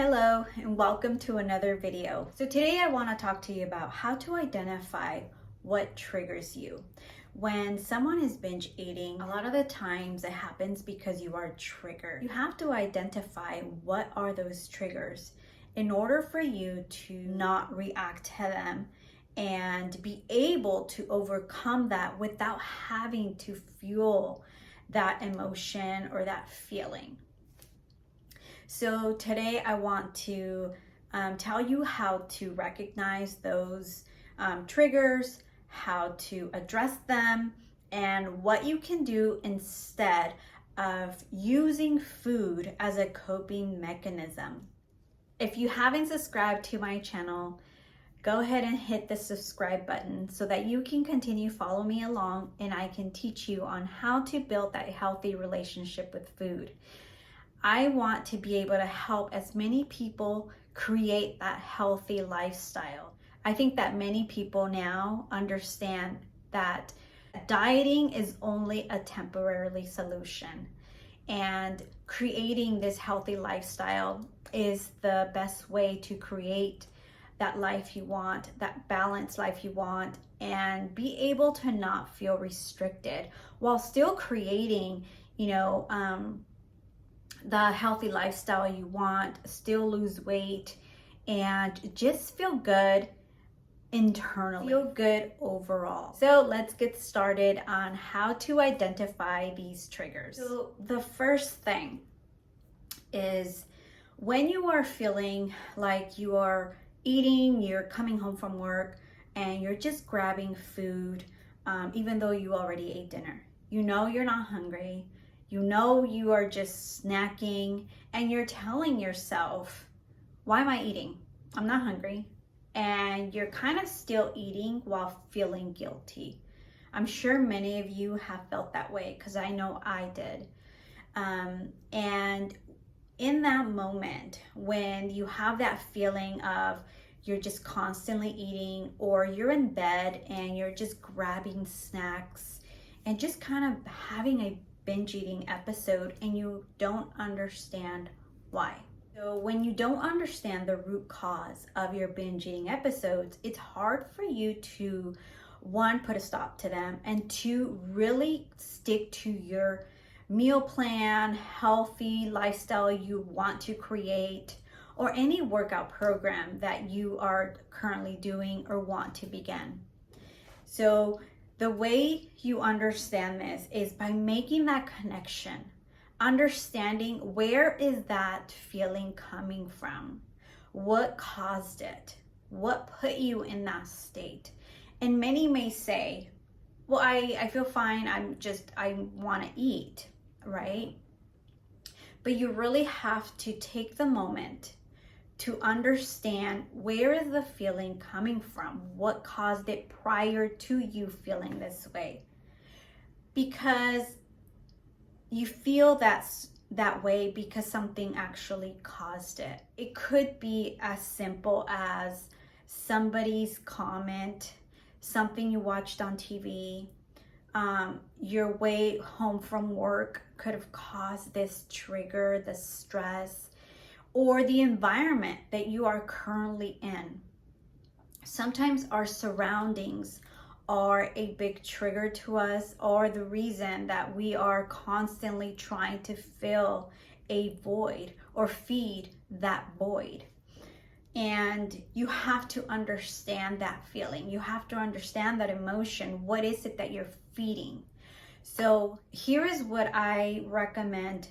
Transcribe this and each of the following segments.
Hello and welcome to another video. So today I want to talk to you about how to identify what triggers you. When someone is binge eating, a lot of the times it happens because you are triggered. You have to identify what are those triggers in order for you to not react to them and be able to overcome that without having to fuel that emotion or that feeling. So today I want to tell you how to recognize those triggers, how to address them, and what you can do instead of using food as a coping mechanism. If you haven't subscribed to my channel, go ahead and hit the subscribe button so that you can continue follow me along and I can teach you on how to build that healthy relationship with food. I want to be able to help as many people create that healthy lifestyle. I think that many people now understand that dieting is only a temporary solution, and creating this healthy lifestyle is the best way to create that life you want, that balanced life you want, and be able to not feel restricted while still creating, the healthy lifestyle you want, still lose weight, and just feel good internally, feel good overall. So let's get started on how to identify these triggers. So the first thing is when you are feeling like you are eating, you're coming home from work and you're just grabbing food, even though you already ate dinner. You know you're not hungry. You know you are just snacking and you're telling yourself, why am I eating? I'm not hungry. And you're kind of still eating while feeling guilty. I'm sure many of you have felt that way because I know I did. And in that moment, when you have that feeling of you're just constantly eating, or you're in bed and you're just grabbing snacks and just kind of having a binge eating episode and you don't understand why. So when you don't understand the root cause of your binge eating episodes, it's hard for you to, one, put a stop to them, and two, really stick to your meal plan, healthy lifestyle you want to create, or any workout program that you are currently doing or want to begin. So the way you understand this is by making that connection, understanding where is that feeling coming from, what caused it, what put you in that state. And many may say, well, I feel fine, I want to eat, right? But you really have to take the moment to understand where is the feeling coming from, what caused it prior to you feeling this way. Because you feel that way because something actually caused it. It could be as simple as somebody's comment, something you watched on TV, your way home from work could have caused this trigger, the stress, or the environment that you are currently in. Sometimes our surroundings are a big trigger to us, or the reason that we are constantly trying to fill a void or feed that void. And you have to understand that feeling. You have to understand that emotion. What is it that you're feeding? So here is what I recommend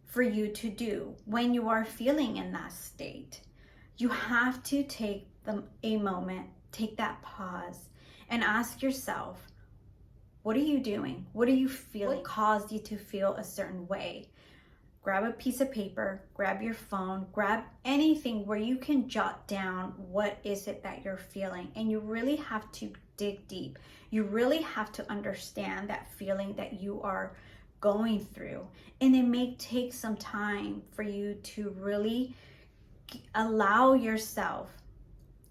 for you to do when you are feeling in that state. You have to take a moment, take that pause, and ask yourself, what are you doing? What are you feeling? What caused you to feel a certain way? Grab a piece of paper, grab your phone, grab anything where you can jot down what is it that you're feeling. And you really have to dig deep. You really have to understand that feeling that you are going through. And it may take some time for you to really allow yourself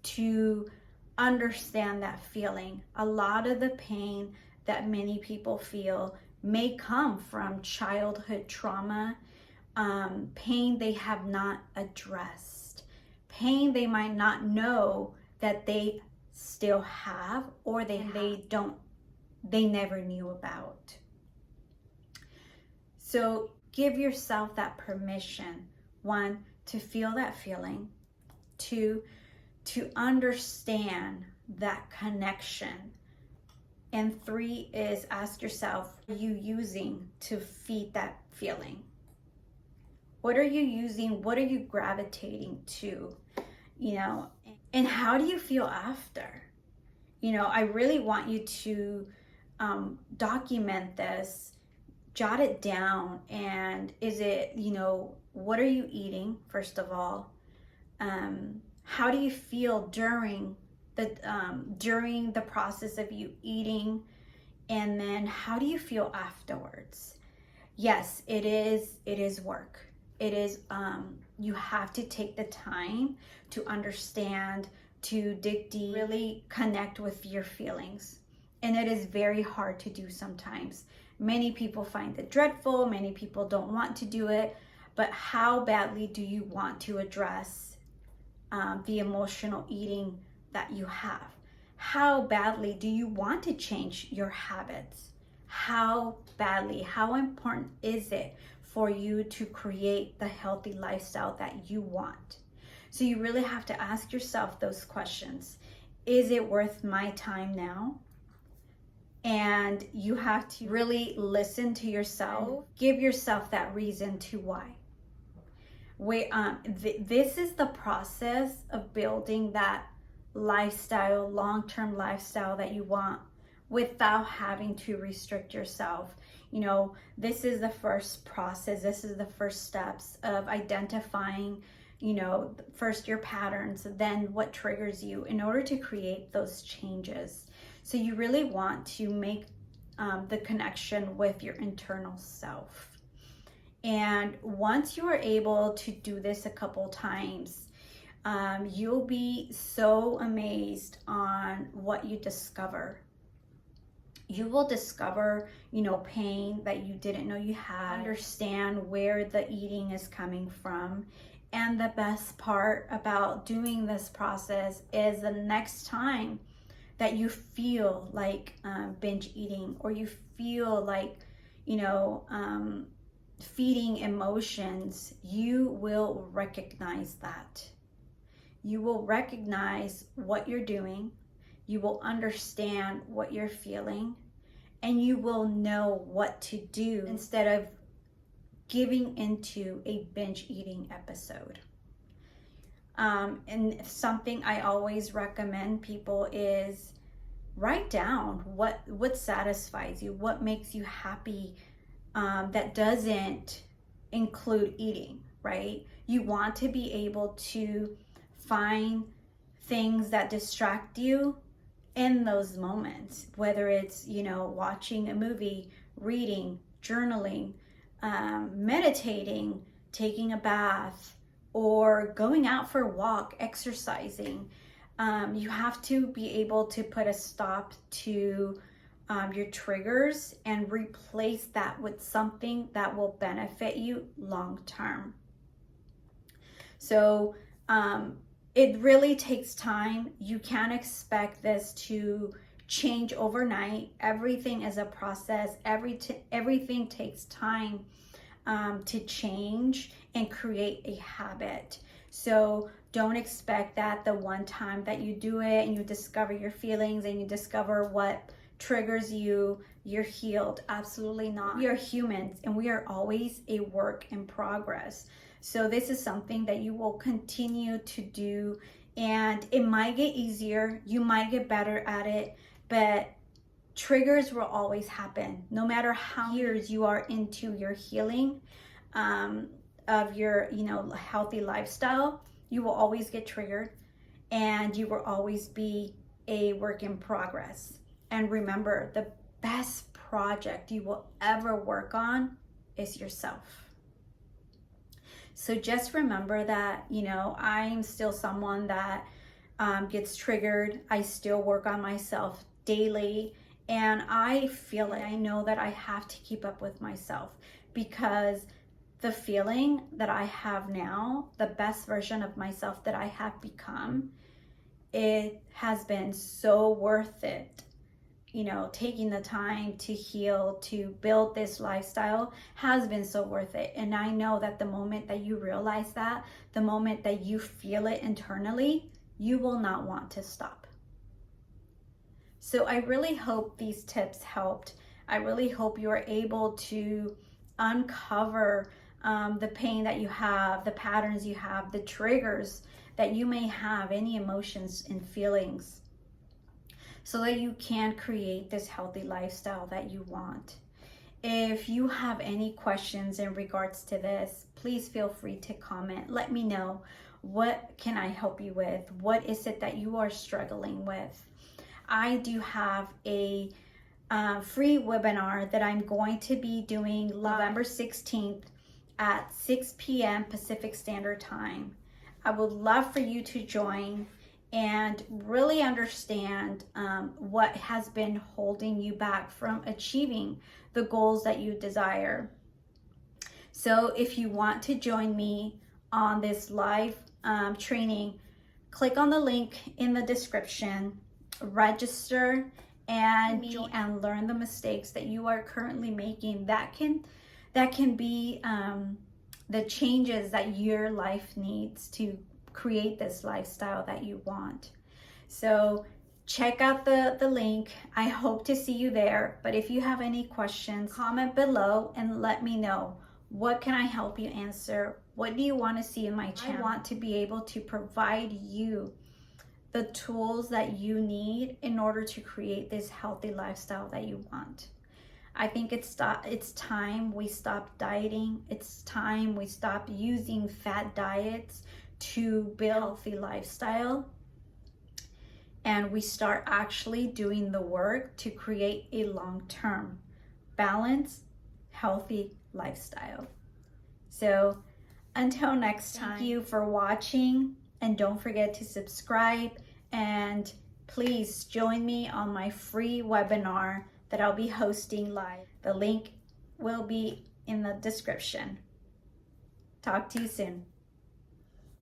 to understand that feeling. A lot of the pain that many people feel may come from childhood trauma, pain they have not addressed, pain they might not know that they still have, or they never knew about. So give yourself that permission, one, to feel that feeling, two, to understand that connection, and three is ask yourself, what are you using to feed that feeling? What are you using? What are you gravitating to? And how do you feel after? I really want you to document this, jot it down. And is it, what are you eating, first of all? How do you feel during the process of you eating? And then how do you feel afterwards? Yes, it is work. It is, you have to take the time to understand, to dig deep, really connect with your feelings. And it is very hard to do sometimes. Many people find it dreadful. Many people don't want to do it. But how badly do you want to address the emotional eating that you have? How badly do you want to change your habits? How badly, how important is it for you to create the healthy lifestyle that you want? So you really have to ask yourself those questions. Is it worth my time now? And you have to really listen to yourself. Give yourself that reason to why. This is the process of building that lifestyle, long-term lifestyle that you want without having to restrict yourself. This is the first process. This is the first steps of identifying, first your patterns, then what triggers you in order to create those changes. So you really want to make the connection with your internal self. And once you are able to do this a couple times, you'll be so amazed on what you discover. You will discover, pain that you didn't know you had, understand where the eating is coming from. And the best part about doing this process is the next time that you feel like binge eating, or you feel like, feeding emotions, you will recognize that. You will recognize what you're doing. You will understand what you're feeling, and you will know what to do instead of giving into a binge eating episode. And something I always recommend people is write down what satisfies you, what makes you happy, that doesn't include eating, right? You want to be able to find things that distract you in those moments, whether it's, watching a movie, reading, journaling, meditating, taking a bath, or going out for a walk, exercising. You have to be able to put a stop to your triggers and replace that with something that will benefit you long term. So it really takes time. You can't expect this to change overnight. Everything is a process. Everything takes time to change and create a habit. So don't expect that the one time that you do it and you discover your feelings and you discover what triggers you, you're healed. Absolutely not. We are humans and we are always a work in progress. So this is something that you will continue to do, and it might get easier. You might get better at it, but triggers will always happen. No matter how years you are into your healing of your, healthy lifestyle, you will always get triggered, and you will always be a work in progress. And remember, the best project you will ever work on is yourself. So just remember that, I'm still someone that gets triggered. I still work on myself daily. And I feel like I know that I have to keep up with myself, because the feeling that I have now, the best version of myself that I have become, it has been so worth it. You know, taking the time to heal, to build this lifestyle has been so worth it. And I know that the moment that you realize that, the moment that you feel it internally, you will not want to stop. So I really hope these tips helped. I really hope you are able to uncover the pain that you have, the patterns you have, the triggers that you may have, any emotions and feelings, so that you can create this healthy lifestyle that you want. If you have any questions in regards to this, please feel free to comment. Let me know, what can I help you with? What is it that you are struggling with? I do have a free webinar that I'm going to be doing November 16th at 6 p.m. Pacific Standard Time. I would love for you to join and really understand what has been holding you back from achieving the goals that you desire. So if you want to join me on this live training, click on the link in the description, register, and learn the mistakes that you are currently making that can be the changes that your life needs to create this lifestyle that you want. So check out the link. I hope to see you there. But if you have any questions, comment below and let me know. What can I help you answer? What do you want to see in my channel? I want to be able to provide you the tools that you need in order to create this healthy lifestyle that you want. I think it's time we stop dieting. It's time we stop using fat diets to build a healthy lifestyle, and we start actually doing the work to create a long-term, balanced, healthy lifestyle. So until next time, thank you for watching, and don't forget to subscribe, and please join me on my free webinar that I'll be hosting live. The link will be in the description. Talk to you soon.